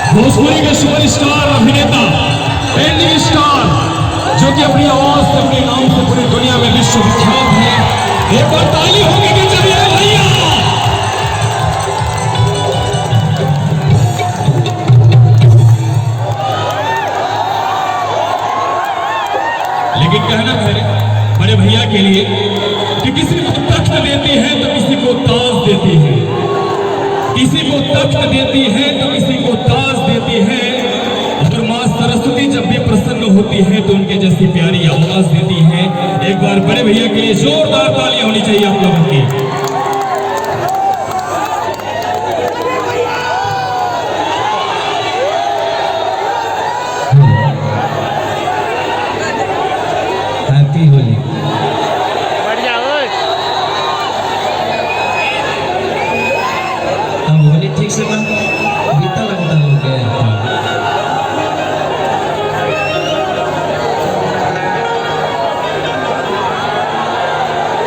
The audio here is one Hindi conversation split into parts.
भोजपुरी के सुपरस्टार अभिनेता, ट्रेंडिंग स्टार, जो कि अपनी आवाज से, अपने नाम से पूरी दुनिया में विश्वविख्यात है। एक बार ताली होगी कि चलिए भैया। लेकिन कहना है बड़े भैया के लिए कि किसी को तख्त देती है तो किसी को ताज देती है, किसी को तख्त देती है तो किसी को ताज देती है। और माँ सरस्वती जब भी प्रसन्न होती है तो उनके जैसी प्यारी आवाज देती है। एक बार बड़े भैया के लिए जोरदार तालियां होनी चाहिए आप लोगों की। हैप्पी होली। अब होली ठीक से बीता लगता हो गया।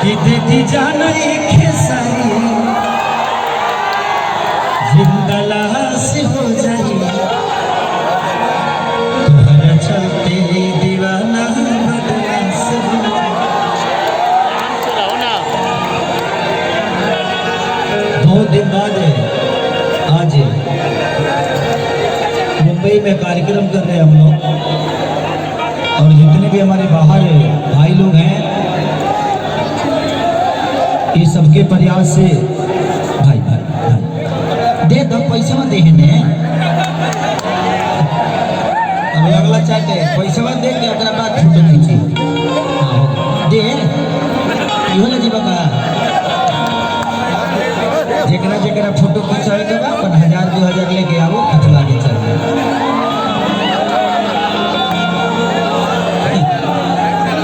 कि देती जाना एक खेसारी जिंदला से हो जाए, तुम्हारा चलते दीवाना बदमाश हो। बहुत दिन बाद आज मुंबई में कार्यक्रम कर रहे हैं हम लोग, और जितने भी हमारे बाहर भाई लोग हैं, ये सबके प्रयास से भाई भाई भाई दे दो पैसा में देने। अब अगला चाहते पैसा में दे के अगला बात फोटो खींची दे इहो ले जीवा का जेकरा जेकरा फोटो खिंचावे के बाद 1000-2000 लेके आओ, खिंचवा के चल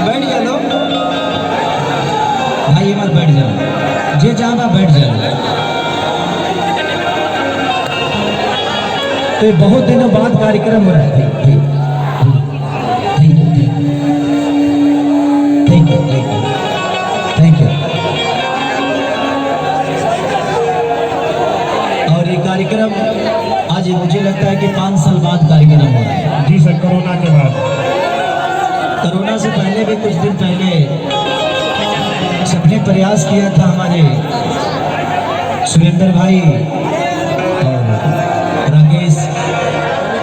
बैठ जा लो भाई, मत बैठ जाओ, जे जहाँ बैठ जाओ। तो बहुत दिनों बाद कार्यक्रम हो रहा है। Thank you. और ये कार्यक्रम आज मुझे लगता है कि 5 साल बाद कार्यक्रम हो रहा है। जी सर, कोरोना के बाद। कोरोना से पहले भी कुछ दिन पहले सबने प्रयास किया था, हमारे सुरेंद्र भाई और राकेश,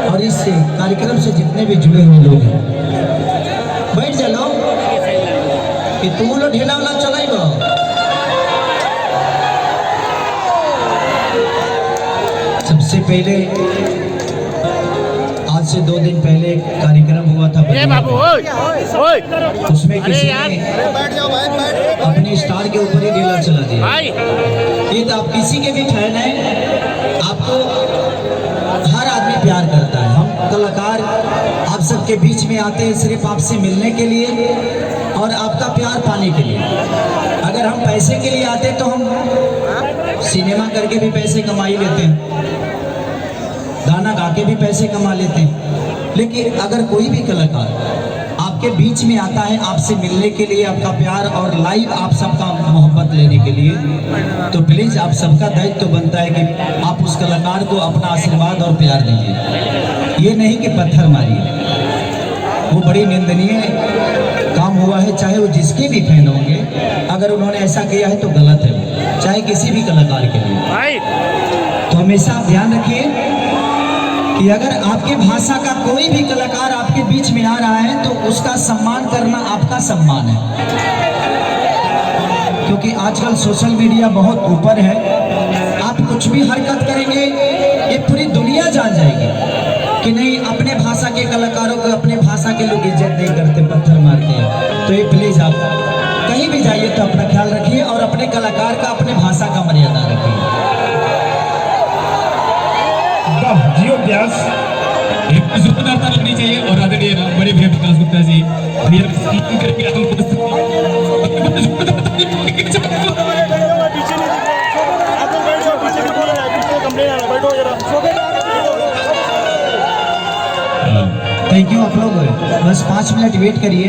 और इस कार्यक्रम से जितने भी जुड़े हुए लोग हैं, बैठ जाओ कि तुम लोग ढेला वाला चलाइबो। सबसे पहले आज से 2 दिन पहले एक कार्यक्रम हुआ था, उसमें किसी ने अपने स्टार के ऊपर ही ढेला चला दिया। ये तो आप किसी के भी फैन हैं, आपको हर आदमी प्यार करता है। हम कलाकार आप सबके बीच में आते हैं सिर्फ आपसे मिलने के लिए और आपका प्यार पाने के लिए। अगर हम पैसे के लिए आते तो हम सिनेमा करके भी पैसे कमा ही लेते हैं, गाना गा के भी पैसे कमा लेते हैं। लेकिन अगर कोई भी कलाकार आपके बीच में आता है आपसे मिलने के लिए, आपका प्यार और लाइव आप सबका मोहब्बत लेने के लिए, तो प्लीज़ आप सबका दायित्व तो बनता है कि आप उस कलाकार को अपना आशीर्वाद और प्यार दीजिए। ये नहीं कि पत्थर मारिए, वो बड़ी निंदनीय काम हुआ है। चाहे वो जिसके भी फैन होंगे, अगर उन्होंने ऐसा किया है तो गलत है, चाहे किसी भी कलाकार के लिए। तो हमेशा आप ध्यान रखिए कि अगर आपके भाषा का कोई भी कलाकार आपके बीच में आ रहा है तो उसका सम्मान करना आपका सम्मान है। क्योंकि आजकल सोशल मीडिया बहुत ऊपर है, आप कुछ भी हरकत करेंगे ये पूरी दुनिया जान जाएगी कि नहीं, अपने भाषा के कलाकारों को अपने भाषा के लोग इज्जत नहीं करते, पत्थर मारते हैं। तो ये प्लीज आप कहीं भी जाइए तो अपना ख्याल रखिए और अपने कलाकार का, अपने भाषा का मर्यादा रखिए। जियो प्यास जोरदार ताली लगनी चाहिए। और आदरणीय बड़े भैया विकास गुप्ता जी भैया थैंक यू। आप लोग बस 5 मिनट वेट करिए,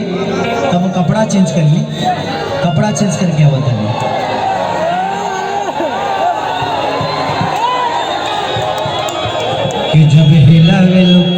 तब हम कपड़ा चेंज कर लें, कपड़ा चेंज करके आवा था। कि जब हिलावे लोग